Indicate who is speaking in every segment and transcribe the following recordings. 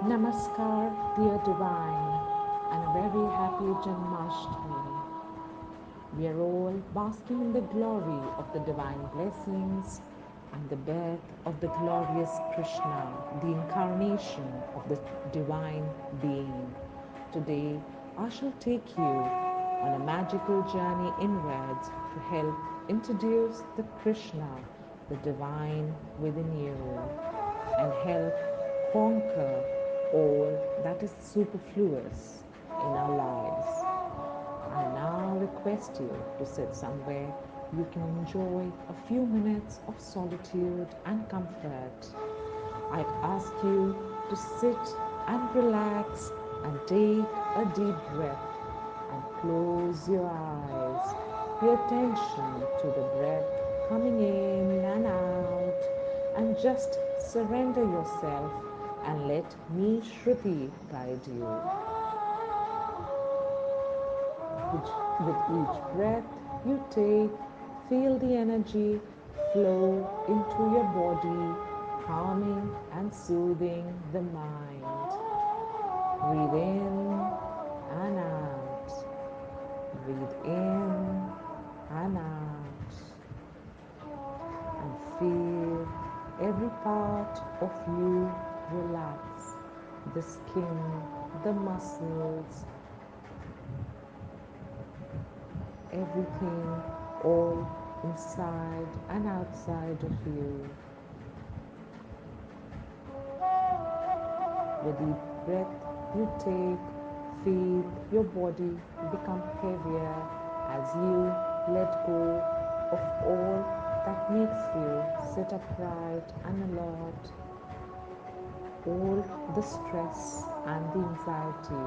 Speaker 1: Namaskar, dear Divine, and a very happy Janmashtami. We are all basking in the glory of the divine blessings and the birth of the glorious Krishna, the incarnation of the divine being. Today, I shall take you on a magical journey inwards to help introduce the Krishna, the divine within you, and help conquer all that is superfluous in our lives. I now request you to sit somewhere you can enjoy a few minutes of solitude and comfort. I ask you to sit and relax and take a deep breath and close your eyes. Pay attention to the breath coming in and out and just surrender yourself and let me, Shruti, guide you. With each breath you take, feel the energy flow into your body, calming and soothing the mind. Breathe in and out. Breathe in and out. And feel every part of you relax. The skin, the muscles, everything all inside and outside of you. With each breath you take, feel your body become heavier as you let go of all that makes you sit upright and alert, all the stress and the anxiety.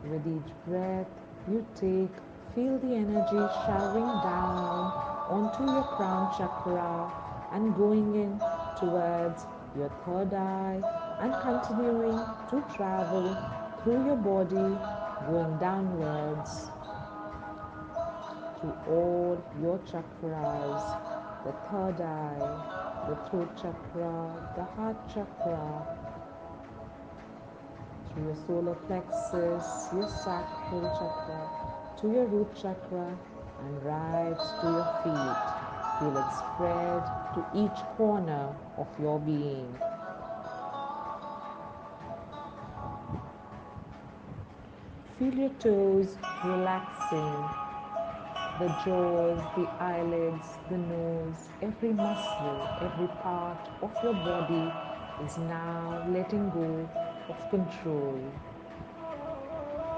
Speaker 1: With each breath you take, feel the energy showering down onto your crown chakra and going in towards your third eye and continuing to travel through your body, going downwards to all your chakras, the third eye, the throat chakra, the heart chakra, through your solar plexus, your sacral chakra, to your root chakra, and right to your feet. Feel it spread to each corner of your being. Feel your toes relaxing, the jaws, the eyelids, the nose, every muscle, every part of your body is now letting go of control.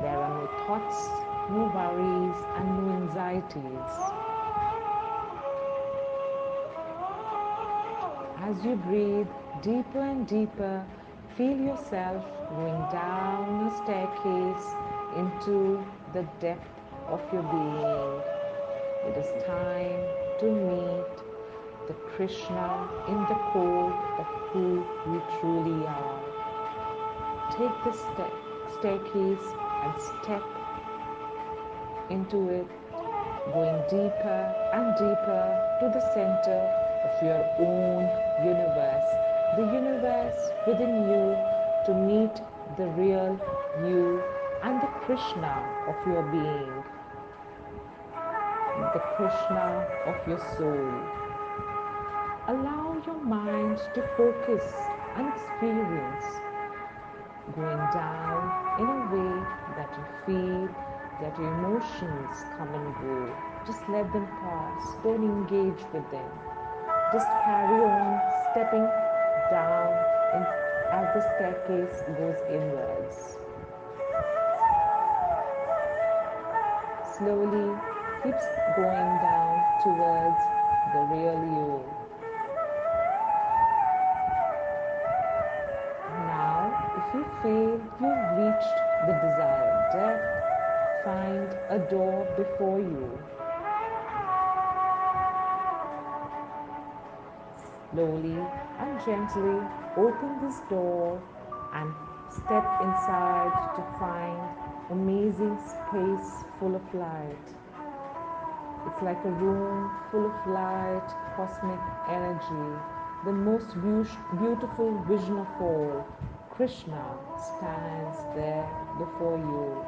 Speaker 1: There are no thoughts, no worries, and no anxieties. As you breathe deeper and deeper, feel yourself going down a staircase into the depth of your being. It is time to meet the Krishna in the core of who you truly are. Take this staircase and step into it, going deeper and deeper to the center of your own universe, the universe within you, to meet the real you and the Krishna of your being, the Krishna of your soul. Allow your mind to focus and experience going down in a way that you feel that your emotions come and go. Just let them pass. Don't engage with them. Just carry on stepping down in, as the staircase goes inwards. Slowly keeps going down towards the real you. Now, if you feel you've reached the desired depth, find a door before you. Slowly and gently open this door and step inside to find amazing space full of light. It's like a room full of light, cosmic energy, the most beautiful vision of all. Krishna stands there before you,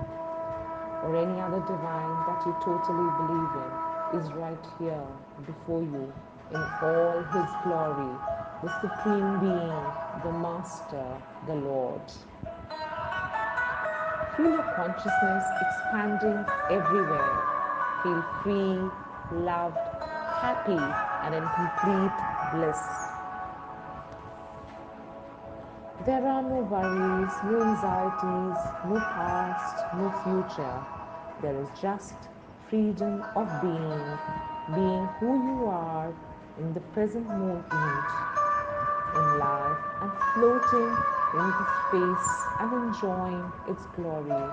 Speaker 1: or any other divine that you totally believe in is right here before you in all his glory, the Supreme Being, the Master, the Lord. Feel your consciousness expanding everywhere. Feel free, loved, happy, and in complete bliss. There are no worries, no anxieties, no past, no future. There is just freedom of being who you are in the present moment in life and floating in the space and enjoying its glory.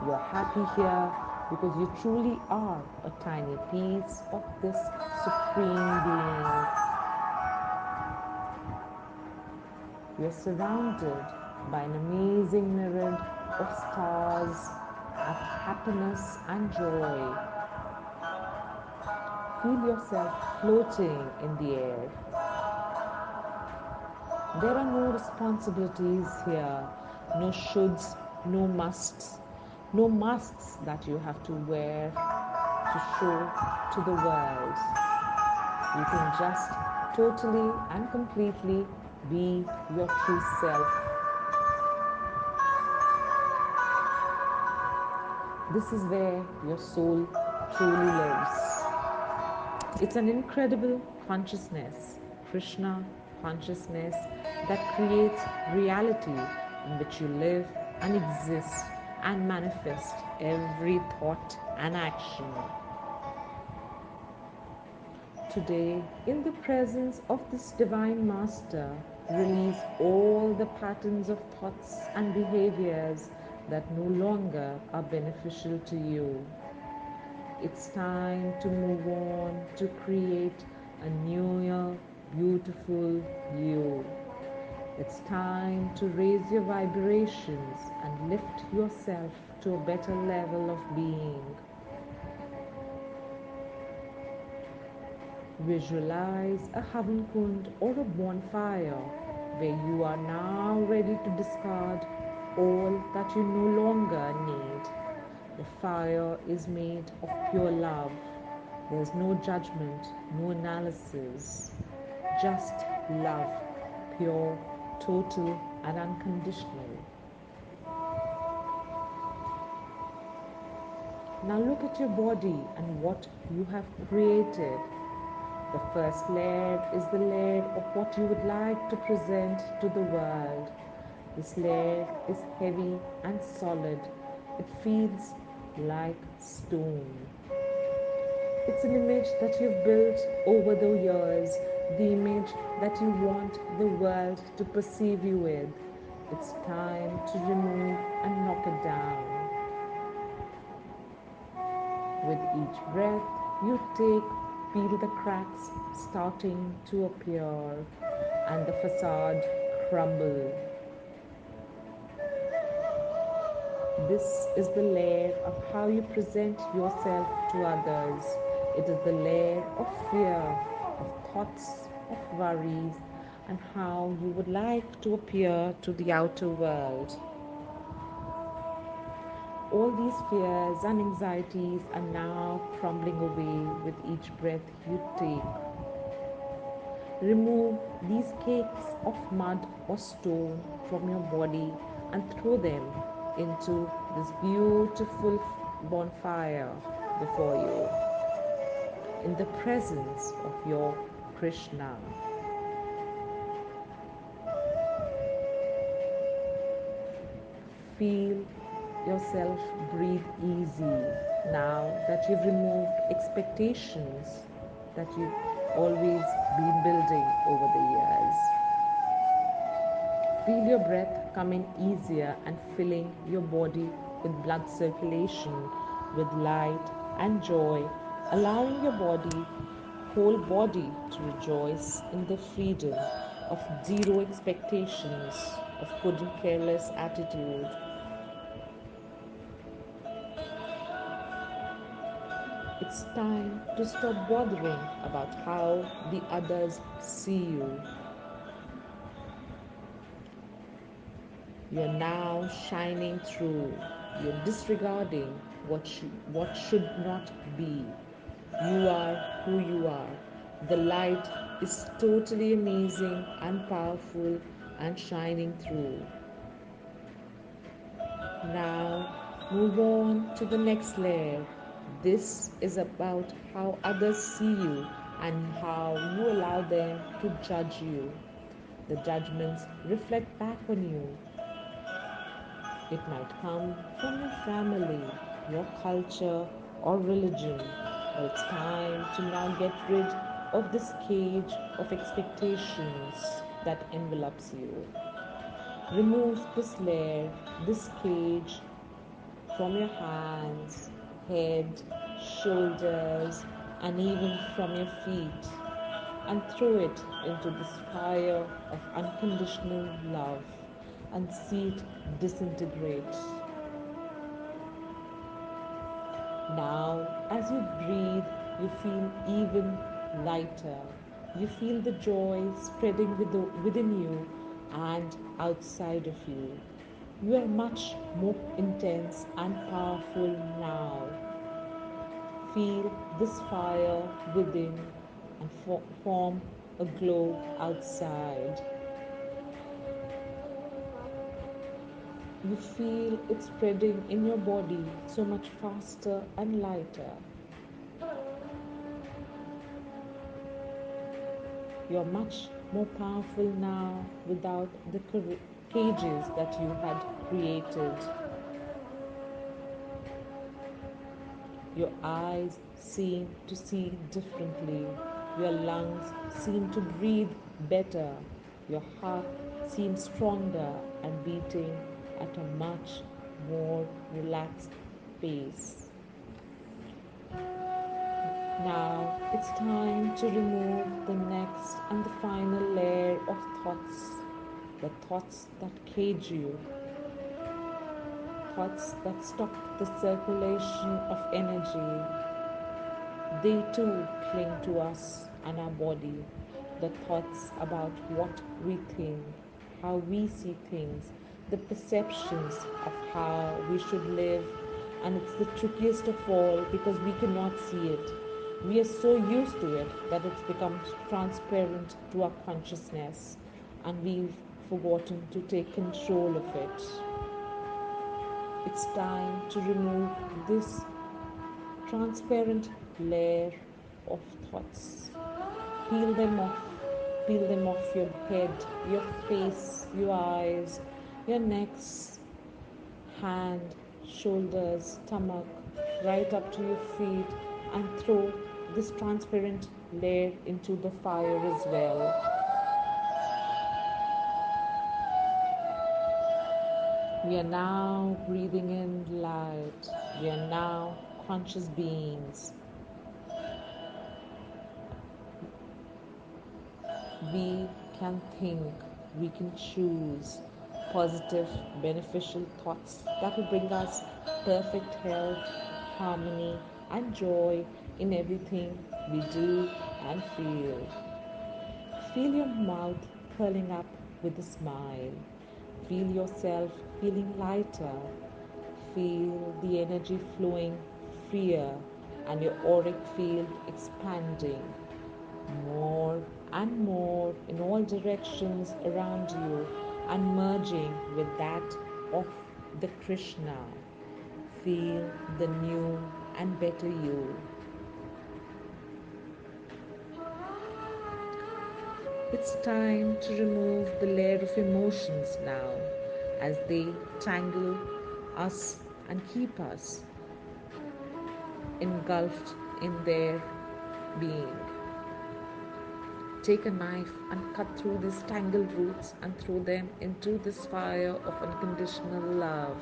Speaker 1: You're happy here because you truly are a tiny piece of this supreme being. You're surrounded by an amazing myriad of stars of happiness and joy. Feel yourself floating in the air. There are no responsibilities here, no shoulds, no musts, no masks that you have to wear to show to the world. You can just totally and completely be your true self. This is where your soul truly lives. It's an incredible consciousness, Krishna consciousness, that creates reality in which you live and exist and manifest every thought and action. Today, in the presence of this Divine Master, release all the patterns of thoughts and behaviors that no longer are beneficial to you. It's time to move on to create a newer, beautiful you. It's time to raise your vibrations and lift yourself to a better level of being. Visualize a Havan Kund or a bonfire where you are now ready to discard all that you no longer need. The fire is made of pure love. There's no judgment, no analysis, just love, pure, total, and unconditional. Now look at your body and what you have created. The first layer is the layer of what you would like to present to the world. This layer is heavy and solid. It feels like stone. It's an image that you've built over the years, the image that you want the world to perceive you with. It's time to remove and knock it down. With each breath you take, feel the cracks starting to appear and the facade crumble. This is the layer of how you present yourself to others. It is the layer of fear, of thoughts, of worries, and how you would like to appear to the outer world. All these fears and anxieties are now crumbling away with each breath you take. Remove these cakes of mud or stone from your body and throw them into this beautiful bonfire before you in the presence of your Krishna. Feel yourself breathe easy now that you've removed expectations that you've always been building over the years. Feel your breath coming easier and filling your body with blood circulation, with light and joy, allowing your whole body to rejoice in the freedom of zero expectations, of good and careless attitude. It's time to stop bothering about how the others see you. You're now shining through. You're disregarding what should not be. You are who you are. The light is totally amazing and powerful and shining through. Now, move on to the next layer. This is about how others see you and how you allow them to judge you. The judgments reflect back on you. It might come from your family, your culture, or religion. But it's time to now get rid of this cage of expectations that envelops you. Remove this layer, this cage from your hands, head, shoulders, and even from your feet, and throw it into this fire of unconditional love and see it disintegrate. Now, as you breathe, you feel even lighter. You feel the joy spreading within you and outside of you. You are much more intense and powerful now. Feel this fire within and form a glow outside. You feel it spreading in your body so much faster and lighter. You're much more powerful now without the cages that you had created. Your eyes seem to see differently. Your lungs seem to breathe better. Your heart seems stronger and beating at a much more relaxed pace. Now it's time to remove the next and the final layer of thoughts, the thoughts that cage you, thoughts that stop the circulation of energy. They too cling to us and our body. The thoughts about what we think, how we see things, the perceptions of how we should live, and it's the trickiest of all because we cannot see it. We are so used to it that it's become transparent to our consciousness, and we've forgotten to take control of it. It's time to remove this transparent layer of thoughts. Peel them off. Peel them off your head, your face, your eyes, your necks, hand, shoulders, stomach, right up to your feet, and throw this transparent layer into the fire as well. We are now breathing in light. We are now conscious beings. We can think, we can choose positive, beneficial thoughts that will bring us perfect health, harmony, and joy in everything we do and feel. Feel your mouth curling up with a smile. Feel yourself feeling lighter. Feel the energy flowing freer and your auric field expanding more and more in all directions around you and merging with that of the Krishna. Feel the new and better you. It's time to remove the layer of emotions now as they tangle us and keep us engulfed in their being. Take a knife and cut through these tangled roots and throw them into this fire of unconditional love.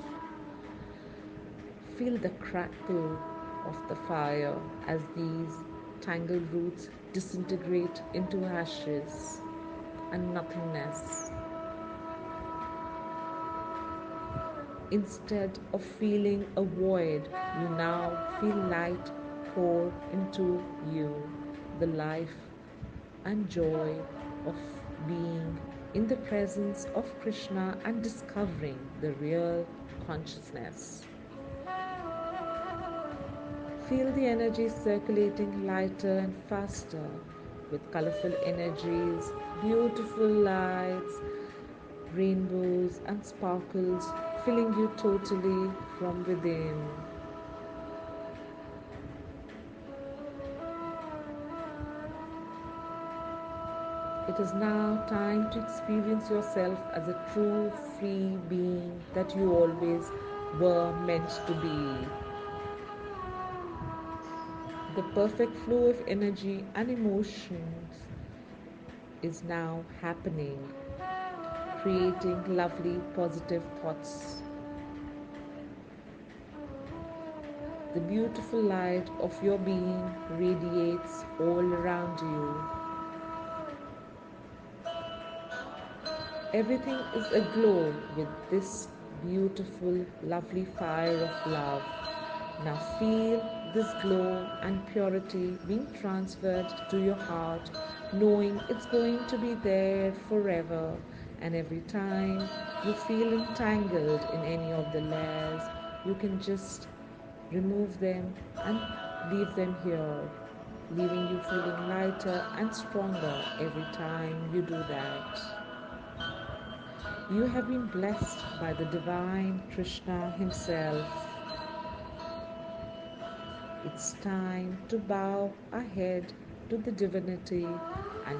Speaker 1: Feel the crackle of the fire as these tangled roots disintegrate into ashes and nothingness. Instead of feeling a void, you now feel light pour into you the life and joy of being in the presence of Krishna and discovering the real consciousness. Feel the energy circulating lighter and faster with colorful energies, beautiful lights, rainbows, and sparkles filling you totally from within. It is now time to experience yourself as a true free being that you always were meant to be. The perfect flow of energy and emotions is now happening, creating lovely positive thoughts. The beautiful light of your being radiates all around you. Everything is aglow with this beautiful, lovely fire of love. Now feel this glow and purity being transferred to your heart, knowing it's going to be there forever. And every time you feel entangled in any of the layers, you can just remove them and leave them here, leaving you feeling lighter and stronger every time you do that. You have been blessed by the Divine Krishna himself. It's time to bow our head to the divinity and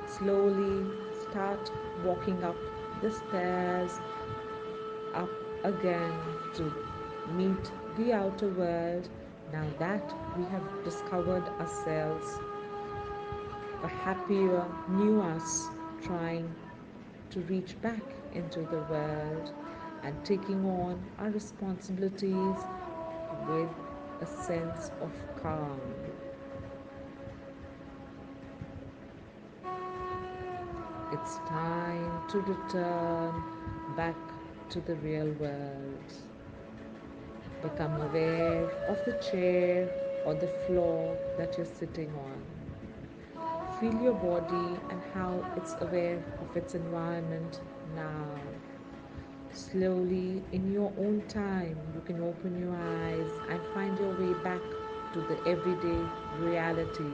Speaker 1: slowly start walking up the stairs, up again to meet the outer world. Now that we have discovered ourselves, a happier new us trying to reach back into the world and taking on our responsibilities with a sense of calm. It's time to return back to the real world. Become aware of the chair or the floor that you're sitting on. Feel your body and how it's aware of its environment now. Slowly, in your own time, you can open your eyes and find your way back to the everyday reality.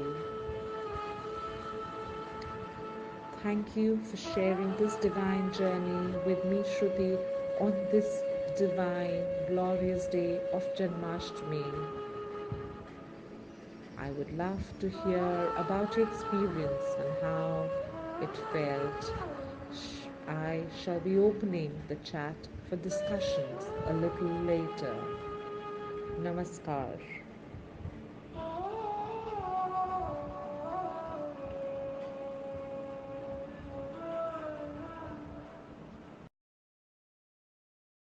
Speaker 1: Thank you for sharing this divine journey with me, Shruti, on this divine, glorious day of Janmashtami. I would love to hear about your experience and how it felt. I shall be opening the chat for discussions a little later. Namaskar.